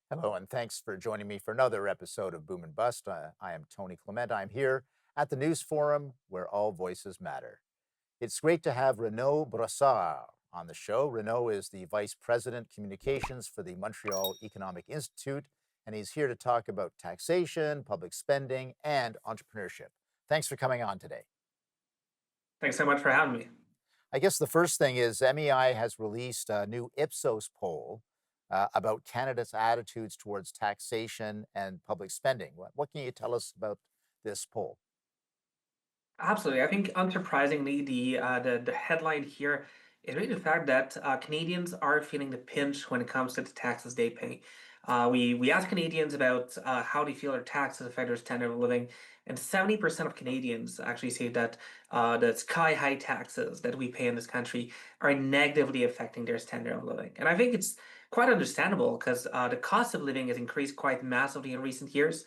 Hello, and thanks for joining me for another episode of Boom and Bust. I am Tony Clement. I'm here at the News Forum where all voices matter. It's great to have Renaud Brossard on the show. Renaud is the Vice President Communications for the Montreal Economic Institute, and he's here to talk about taxation, public spending, and entrepreneurship. Thanks for coming on today. Thanks so much for having me. I guess the first thing is MEI has released a new Ipsos poll about Canada's attitudes towards taxation and public spending. What can you tell us about this poll? Absolutely. I think unsurprisingly, the headline here is really the fact that Canadians are feeling the pinch when it comes to the taxes they pay. We ask Canadians about how they feel their taxes affect their standard of living, and 70% of Canadians actually say that the sky high taxes that we pay in this country are negatively affecting their standard of living. And I think it's quite understandable because the cost of living has increased quite massively in recent years.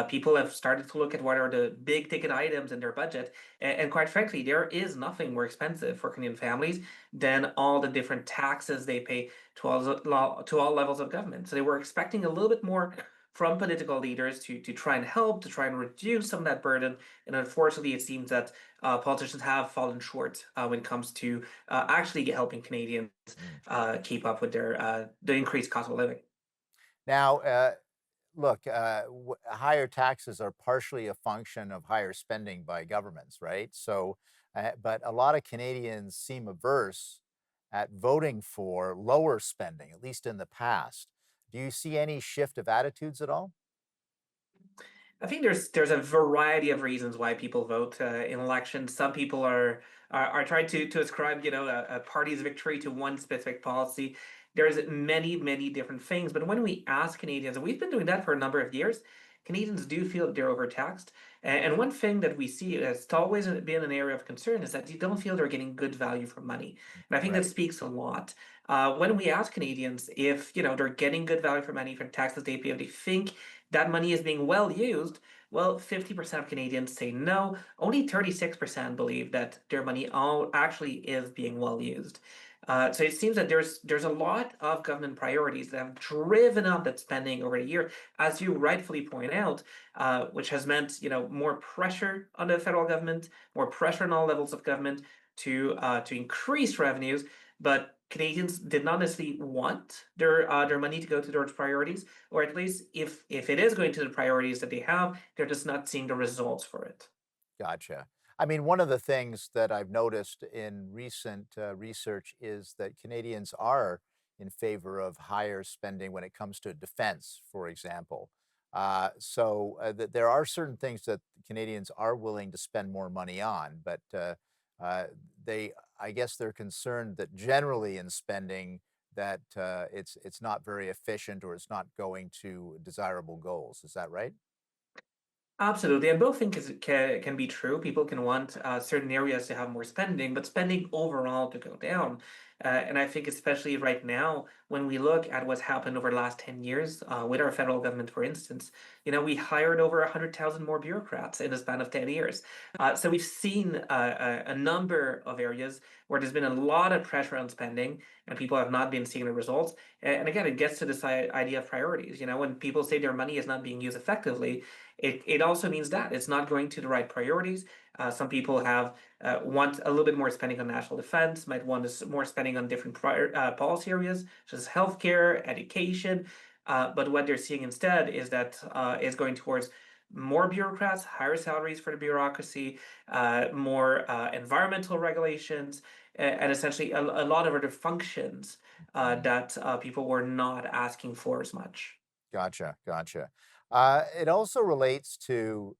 People have started to look at what are the big ticket items in their budget. And quite frankly, there is nothing more expensive for Canadian families than all the different taxes they pay to all levels of government. So they were expecting a little bit more from political leaders to try and help, to try and reduce some of that burden. And unfortunately, it seems that politicians have fallen short when it comes to actually helping Canadians Mm. keep up with their the increased cost of living. Now, look, higher taxes are partially a function of higher spending by governments, right? But a lot of Canadians seem averse at voting for lower spending, at least in the past. Do you see any shift of attitudes at all? I think there's a variety of reasons why people vote in elections. Some people are trying to ascribe a party's victory to one specific policy. There's many different things, but when we ask Canadians, and we've been doing that for a number of years, Canadians do feel that they're overtaxed. And one thing that we see that's always been an area of concern is that you don't feel they're getting good value for money, and I think that Right. speaks a lot. When we ask Canadians if they're getting good value for money for the taxes they pay, if they think that money is being well used, well, 50% of Canadians say no. Only 36% believe that their money all actually is being well used. So it seems that there's a lot of government priorities that have driven up that spending over the year, as you rightfully point out, which has meant more pressure on the federal government, more pressure on all levels of government to increase revenues. But Canadians did not necessarily want their money to go to those priorities, or at least if it is going to the priorities that they have, they're just not seeing the results for it. Gotcha. I mean, one of the things that I've noticed in recent research is that Canadians are in favor of higher spending when it comes to defense, for example. There are certain things that Canadians are willing to spend more money on, but uh, I guess, they're concerned that generally in spending that it's not very efficient or it's not going to desirable goals. Is that right? Absolutely. I both think can be true. People can want certain areas to have more spending, but spending overall to go down. And I think especially right now, when we look at what's happened over the last 10 years with our federal government, for instance, we hired over 100,000 more bureaucrats in the span of 10 years. So we've seen a number of areas where there's been a lot of pressure on spending and people have not been seeing the results. And again, it gets to this idea of priorities. When people say their money is not being used effectively, it also means that it's not going to the right priorities. Some people have want a little bit more spending on national defense, might want more spending on different policy areas, such as healthcare, education. But what they're seeing instead is that is going towards more bureaucrats, higher salaries for the bureaucracy, more environmental regulations, and essentially a lot of other functions Mhm. that people were not asking for as much. Gotcha, gotcha. It also relates to,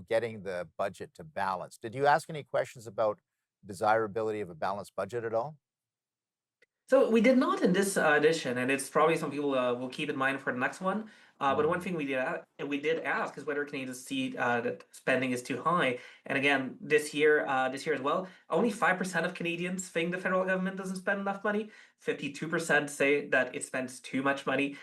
getting the budget to balance. Did you ask any questions about desirability of a balanced budget at all? So we did not in this edition, and it's probably some people will keep in mind for the next one. But one Mm, thing we did ask is whether Canadians see that spending is too high. And again, this year as well, only 5% of Canadians think the federal government doesn't spend enough money. 52% say that it spends too much money.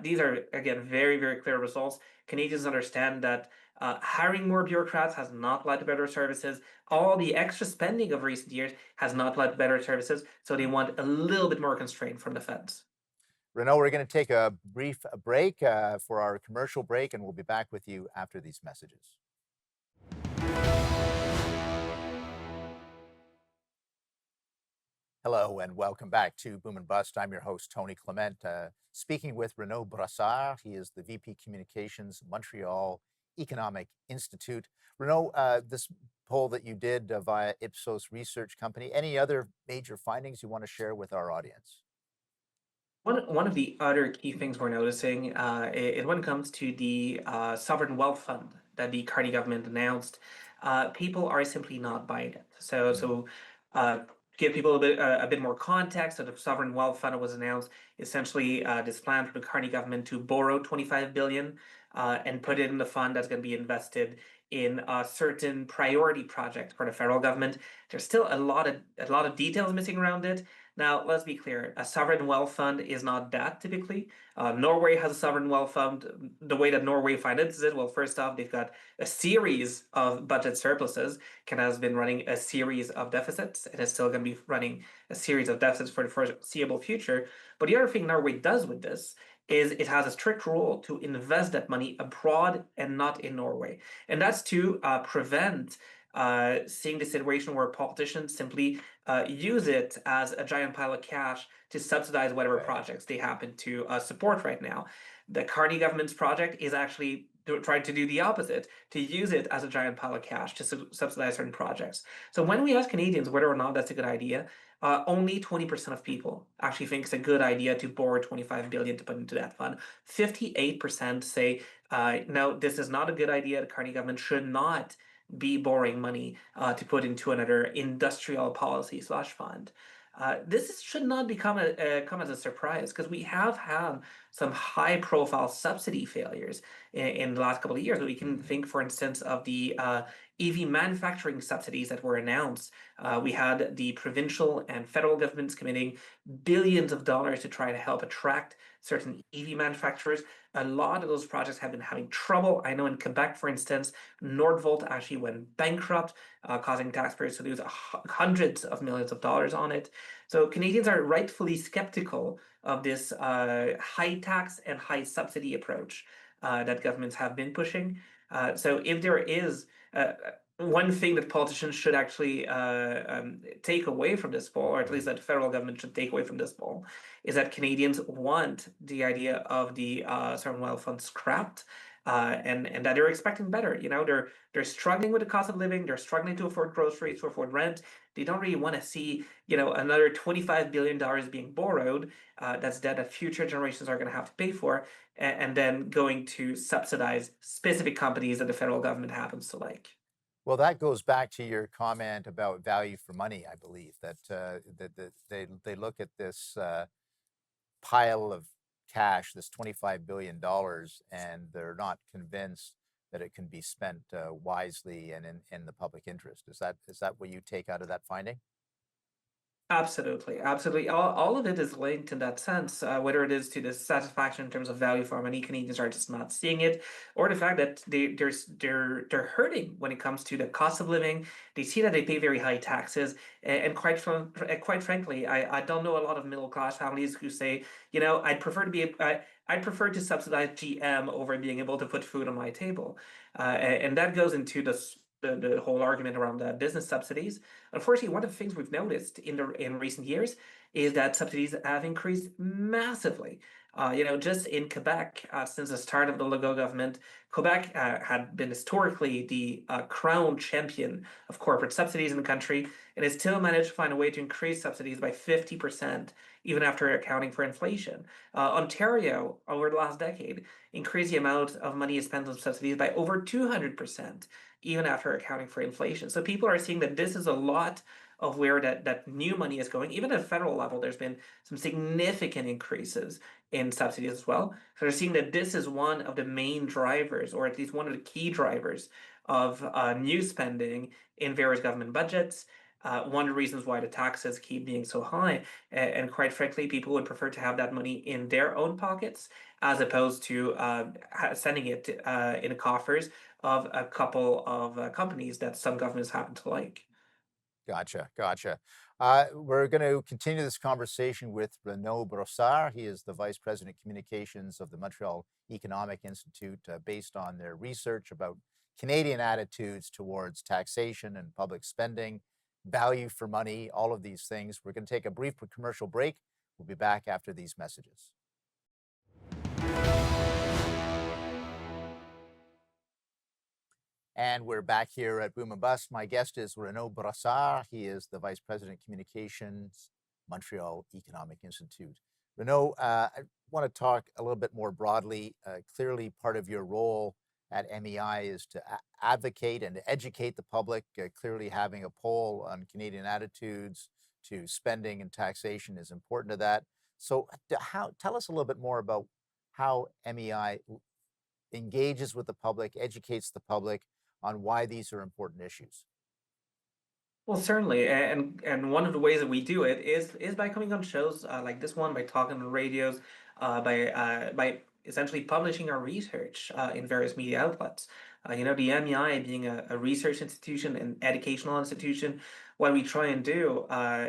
These are again very clear results. Canadians understand that hiring more bureaucrats has not led to better services. All the extra spending of recent years has not led to better services, so they mm. want a little bit more constraint from the feds. Renaud, we're going to take a brief break for our commercial break, and we'll be back with you after these messages. Hello and welcome back to Boom and Bust. I'm your host, Tony Clement, speaking with Renaud Brossard. He is the VP Communications, Montreal Economic Institute. Renaud, this poll that you did via Ipsos Research Company, any other major findings you want to share with our audience? One of the other key things we're noticing is when it comes to the sovereign wealth fund that the Carney government announced, people are simply not buying it. Mm, To give people a bit more context, so the sovereign wealth fund was announced essentially this plan for the Carney government to borrow 25 billion and put it in the fund that's going to be invested in a certain priority project for the federal government. There's still a lot of details missing around it. Now, let's be clear, a sovereign wealth fund is not that typically. Norway has a sovereign wealth fund. The way that Norway finances it, well, first off, they've got a series of budget surpluses. Canada has been running a series of deficits and is still going to be running a series of deficits for the foreseeable future. But the other thing Norway does with this is it has a strict rule to invest that money abroad and not in Norway. And that's to prevent seeing the situation where politicians simply use it as a giant pile of cash to subsidize whatever right. projects they happen to support right now. The Carney government's project is actually trying to do the opposite, to use it as a giant pile of cash to subsidize certain projects. So when we ask Canadians whether or not that's a good idea, only 20% of people actually think it's a good idea to borrow 25 billion to put into that fund. 58% say, no, this is not a good idea. The Carney government should not be borrowing money to put into another industrial policy slash fund. Should not come as a surprise because we have had some high profile subsidy failures in the last couple of years. We can Mm, think, for instance, of the EV manufacturing subsidies that were announced. We had the provincial and federal governments committing billions of dollars to try to help attract certain EV manufacturers. A lot of those projects have been having trouble. I know in Quebec, for instance, Nordvolt actually went bankrupt, causing taxpayers to lose hundreds of millions of dollars on it. So Canadians are rightfully skeptical of this high tax and high subsidy approach that governments have been pushing. So if there is one thing that politicians should actually take away from this poll, or at least that the federal government should take away from this poll, is that Canadians want the idea of the sovereign wealth fund scrapped, and that they're expecting better. You know, they're struggling with the cost of living, they're struggling to afford groceries, to afford rent. They don't really want to see, another $25 billion being borrowed. That's debt that future generations are going to have to pay for, and then going to subsidize specific companies that the federal government happens to like. Well, that goes back to your comment about value for money, I believe, that they look at this pile of cash, this $25 billion, and they're not convinced that it can be spent wisely and in the public interest. Is that what you take out of that finding? Absolutely, absolutely. All of it is linked in that sense, whether it is to the satisfaction in terms of value for money, Canadians are just not seeing it, or the fact that they're hurting when it comes to the cost of living. They see that they pay very high taxes, and quite frankly, I don't know a lot of middle class families who say, I'd prefer to subsidize GM over being able to put food on my table, and that goes into the whole argument around the business subsidies. Unfortunately, one of the things we've noticed in recent years is that subsidies have increased massively. Just in Quebec, since the start of the Legault government, Quebec had been historically the crown champion of corporate subsidies in the country, and has still managed to find a way to increase subsidies by 50%, even after accounting for inflation. Ontario, over the last decade, increased the amount of money spent on subsidies by over 200%, even after accounting for inflation. So people are seeing that this is a lot of where that new money is going. Even at federal level, there's been some significant increases in subsidies as well. So they're seeing that this is one of the main drivers, or at least one of the key drivers of new spending in various government budgets. One of the reasons why the taxes keep being so high, and quite frankly, people would prefer to have that money in their own pockets as opposed to sending it in the coffers of a couple of companies that some governments happen to like. Gotcha, gotcha. We're going to continue this conversation with Renaud Brossard. He is the Vice President Communications of the Montreal Economic Institute, based on their research about Canadian attitudes towards taxation and public spending, value for money, all of these things. We're going to take a brief commercial break. We'll be back after these messages. And we're back here at Boom and Bust. My guest is Renaud Brossard. He is the Vice President Communications, Montreal Economic Institute. Renaud, I want to talk a little bit more broadly. Clearly, part of your role at MEI is to advocate and to educate the public. Clearly, having a poll on Canadian attitudes to spending and taxation is important to that. So, tell us a little bit more about how MEI engages with the public, educates the public on why these are important issues. Well, certainly, and one of the ways that we do it is by coming on shows like this one, by talking on radios, by essentially publishing our research in various media outlets. The MEI being a research institution, an educational institution, what we try and do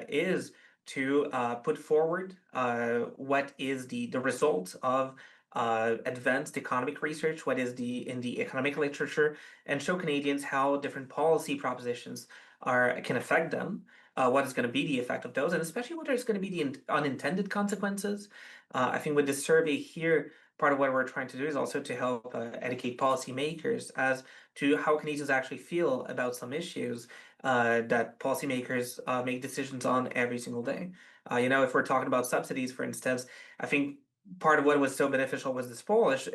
is to put forward what is the result of advanced economic research, what is in the economic literature, and show Canadians how different policy propositions can affect them, what is going to be the effect of those, and especially what is going to be the unintended consequences. I think with this survey here, part of what we're trying to do is also to help educate policymakers as to how Canadians actually feel about some issues that policymakers make decisions on every single day. If we're talking about subsidies, for instance, I think part of what was so beneficial was this poll is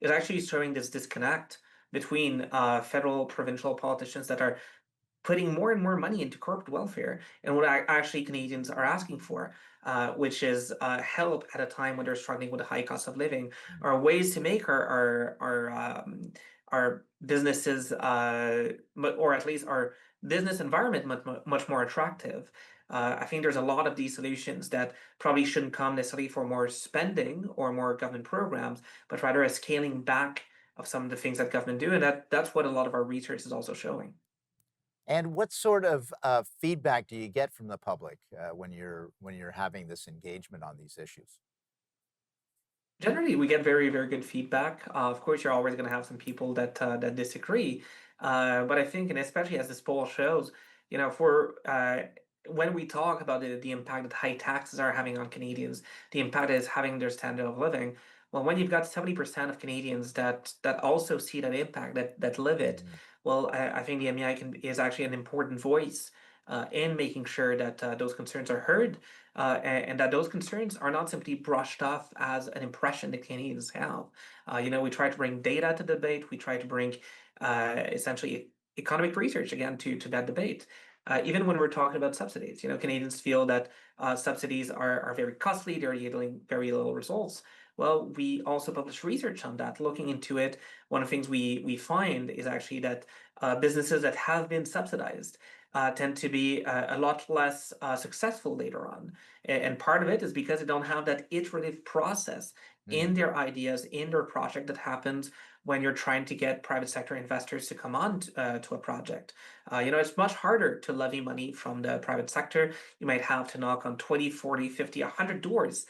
actually showing this disconnect between federal, provincial politicians that are putting more and more money into corporate welfare and what actually Canadians are asking for, which is help at a time when they're struggling with a high cost of living, Mm. or ways to make our businesses, or at least our business environment much more attractive. I think there's a lot of these solutions that probably shouldn't come necessarily for more spending or more government programs, but rather a scaling back of some of the things that government do, and that's what a lot of our research is also showing. And what sort of feedback do you get from the public when you're having this engagement on these issues? Generally, we get very, very good feedback. Of course, you're always going to have some people that disagree, but I think, and especially as this poll shows, for when we talk about the impact that high taxes are having on Canadians, the impact it is having their standard of living. Well, when you've got 70% of Canadians that also see that impact, that live it, Mhm. well, I think the MEI is actually an important voice in making sure that those concerns are heard, and that those concerns are not simply brushed off as an impression that Canadians have. We try to bring data to the debate. We try to bring essentially economic research again to that debate. Even when we're talking about subsidies, Canadians feel that subsidies are very costly. They're yielding very little results. Well, we also publish research on that, looking into it. One of the things we find is actually that businesses that have been subsidized tend to be a lot less successful later on. And part of it is because they don't have that iterative process Mm. in their ideas, in their project that happens when you're trying to get private sector investors to come on to a project. It's much harder to levy money from the private sector. You might have to knock on 20, 40, 50, 100 doors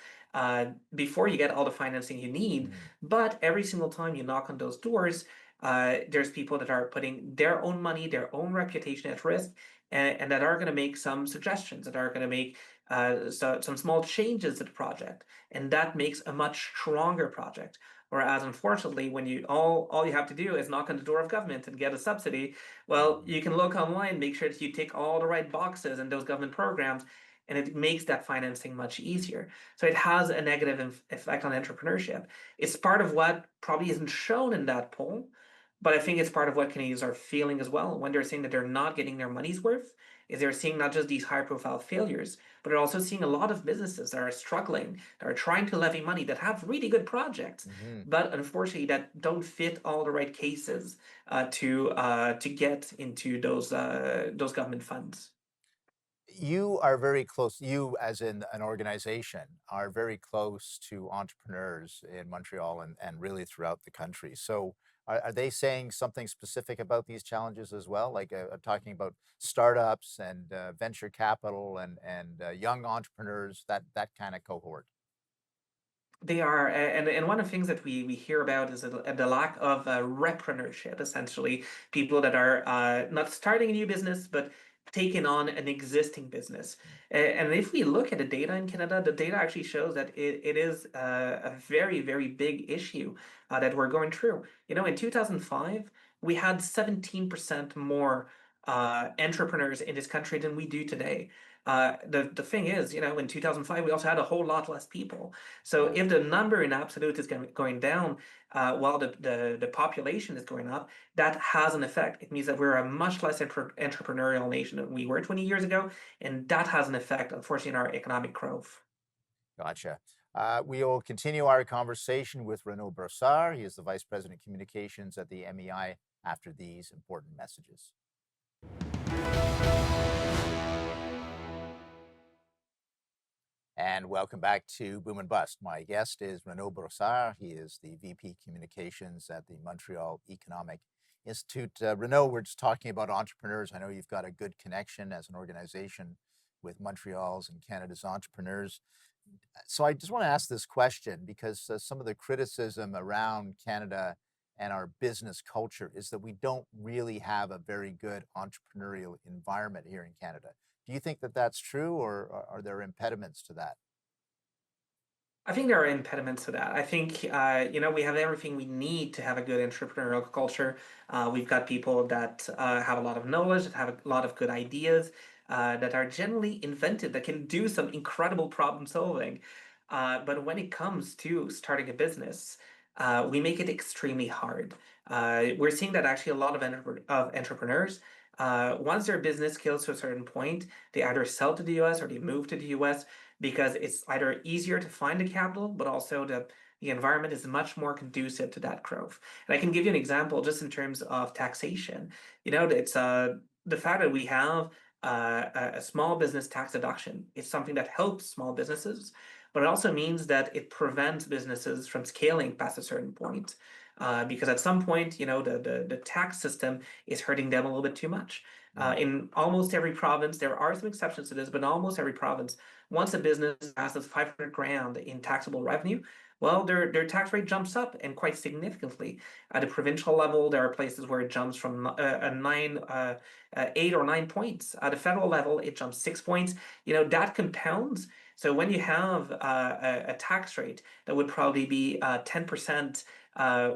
before you get all the financing you need. Mm. But every single time you knock on those doors, there's people that are putting their own money, their own reputation at risk, and that are going to make some suggestions, that are going to make some small changes to the project, and that makes a much stronger project. Whereas, unfortunately, when all you have to do is knock on the door of government and get a subsidy, well, Mhm. you can look online, make sure that you tick all the right boxes in those government programs, and it makes that financing much easier. So it has a negative effect on entrepreneurship. It's part of what probably isn't shown in that poll, but I think it's part of what Canadians are feeling as well when they're saying that they're not getting their money's worth. Is they're seeing not just these high profile failures, but they're also seeing a lot of businesses that are struggling, that are trying to levy money, that have really good projects, Mhm. but unfortunately that don't fit all the right cases to get into those government funds. You are very close, you as in an organization, are very close to entrepreneurs in Montreal and really throughout the country. So Are they saying something specific about these challenges as well? Like talking about startups and venture capital and young entrepreneurs, that kind of cohort. They are, and one of the things that we hear about is the lack of repreneurship, essentially, people that are not starting a new business, but taking on an existing business. And if we look at the data in Canada, the data actually shows that it is a very, very big issue that we're going through. In 2005, we had 17% more entrepreneurs in this country than we do today. The thing is, in 2005, we also had a whole lot less people. So Yeah. if the number in absolute is going down, while the population is going up, that has an effect. It means that we're a much less entrepreneurial nation than we were 20 years ago, and that has an effect, unfortunately, on our economic growth. Gotcha. We will continue our conversation with Renaud Brossard. He is the Vice President of Communications at the MEI after these important messages. And welcome back to Boom and Bust. My guest is Renaud Brossard. He is the VP Communications at the Montreal Economic Institute. Renaud, we're just talking about entrepreneurs. I know you've got a good connection as an organization with Montreal's and Canada's entrepreneurs. So I just want to ask this question because some of the criticism around Canada and our business culture is that we don't really have a very good entrepreneurial environment here in Canada. Do you think that that's true, or are there impediments to that? I think there are impediments to that. I think, we have everything we need to have a good entrepreneurial culture. We've got people that have a lot of knowledge, that have a lot of good ideas, that are generally inventive, that can do some incredible problem solving. But when it comes to starting a business, we make it extremely hard. We're seeing that actually a lot of entrepreneurs, once their business scales to a certain point, they either sell to the US or they move to the US because it's either easier to find the capital, but also the environment is much more conducive to that growth. And I can give you an example just in terms of taxation. It's the fact that we have a small business tax deduction is something that helps small businesses, but it also means that it prevents businesses from scaling past a certain point. Because at some point, the tax system is hurting them a little bit too much. Mm, In almost every province, there are some exceptions to this, but in almost every province, once a business passes 500 grand in taxable revenue, well, their tax rate jumps up and quite significantly. At the provincial level, there are places where it jumps from 8 or 9 points. At the federal level, it jumps 6 points. That compounds. So when you have a tax rate that would probably be 10%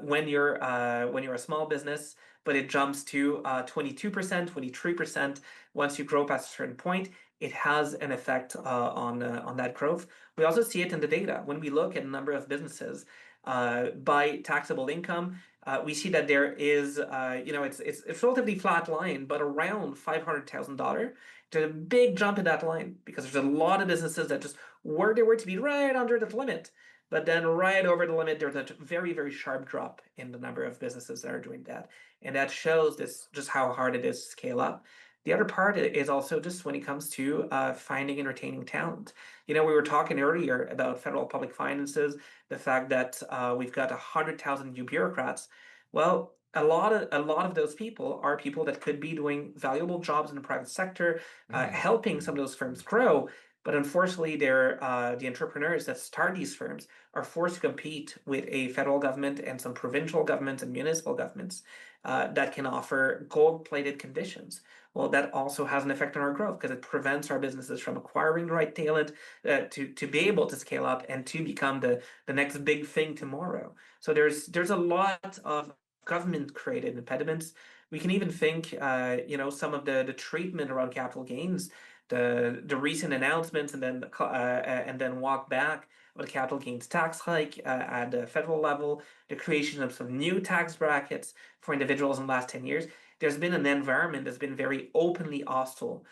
when you're a small business, but it jumps to 22%, 23% once you grow past a certain point, it has an effect on that growth. We also see it in the data. When we look at a number of businesses by taxable income, we see that there is, it's relatively flat line, but around $500,000. There's a big jump in that line because there's a lot of businesses that just were there were to be right under the limit. But then right over the limit, there's a very, very sharp drop in the number of businesses that are doing that. And that shows this just how hard it is to scale up. The other part is also just when it comes to finding and retaining talent. We were talking earlier about federal public finances, the fact that we've got 100,000 new bureaucrats. Well, a lot of those people are people that could be doing valuable jobs in the private sector, mm, helping some mm, of those firms mm. grow. But unfortunately, the entrepreneurs that start these firms are forced to compete with a federal government and some provincial governments and municipal governments that can offer gold-plated conditions. Well, that also has an effect on our growth because it prevents our businesses from acquiring the right talent to be able to scale up and to become the next big thing tomorrow. So there's a lot of government-created impediments. We can even think, some of the treatment around capital gains, the recent announcements, and then walk back of the capital gains tax hike at the federal level, the creation of some new tax brackets for individuals in the last 10 years. There's been an environment that's been very openly hostile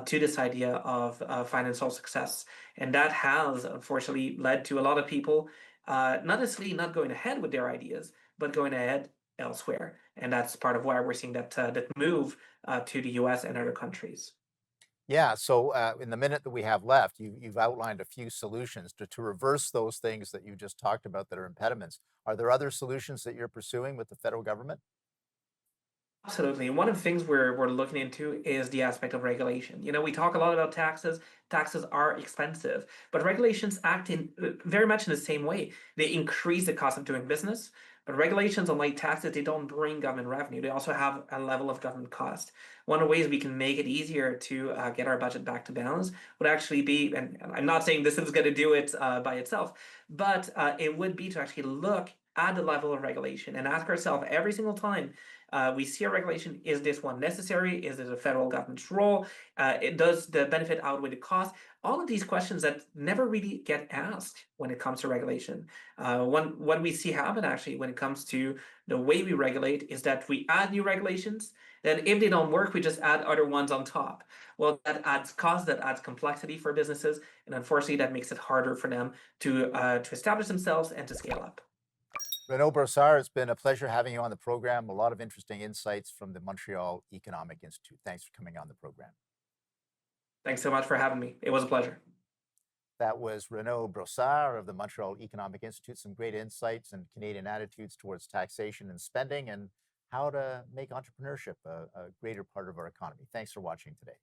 to this idea of financial success. And that has unfortunately led to a lot of people not necessarily not going ahead with their ideas, but going ahead elsewhere. And that's part of why we're seeing that move to the US and other countries. Yeah, so in the minute that we have left, you've outlined a few solutions to reverse those things that you just talked about that are impediments. Are there other solutions that you're pursuing with the federal government? Absolutely. And one of the things we're looking into is the aspect of regulation. You know, we talk a lot about taxes. Taxes are expensive, but regulations act in very much in the same way. They increase the cost of doing business, but regulations, unlike taxes, they don't bring government revenue. They also have a level of government cost. One of the ways we can make it easier to get our budget back to balance would actually be, and I'm not saying this is going to do it by itself, but it would be to actually look at the level of regulation and ask ourselves every single time we see a regulation, is this one necessary? Is it a federal government's role? It does the benefit outweigh the cost? All of these questions that never really get asked when it comes to regulation. What we see happen actually when it comes to the way we regulate is that we add new regulations. Then, if they don't work, we just add other ones on top. Well, that adds cost, that adds complexity for businesses, and unfortunately, that makes it harder for them to establish themselves and to scale up. Renaud Brossard, it's been a pleasure having you on the program. A lot of interesting insights from the Montreal Economic Institute. Thanks for coming on the program. Thanks so much for having me. It was a pleasure. That was Renaud Brossard of the Montreal Economic Institute. Some great insights and Canadian attitudes towards taxation and spending and how to make entrepreneurship a greater part of our economy. Thanks for watching today.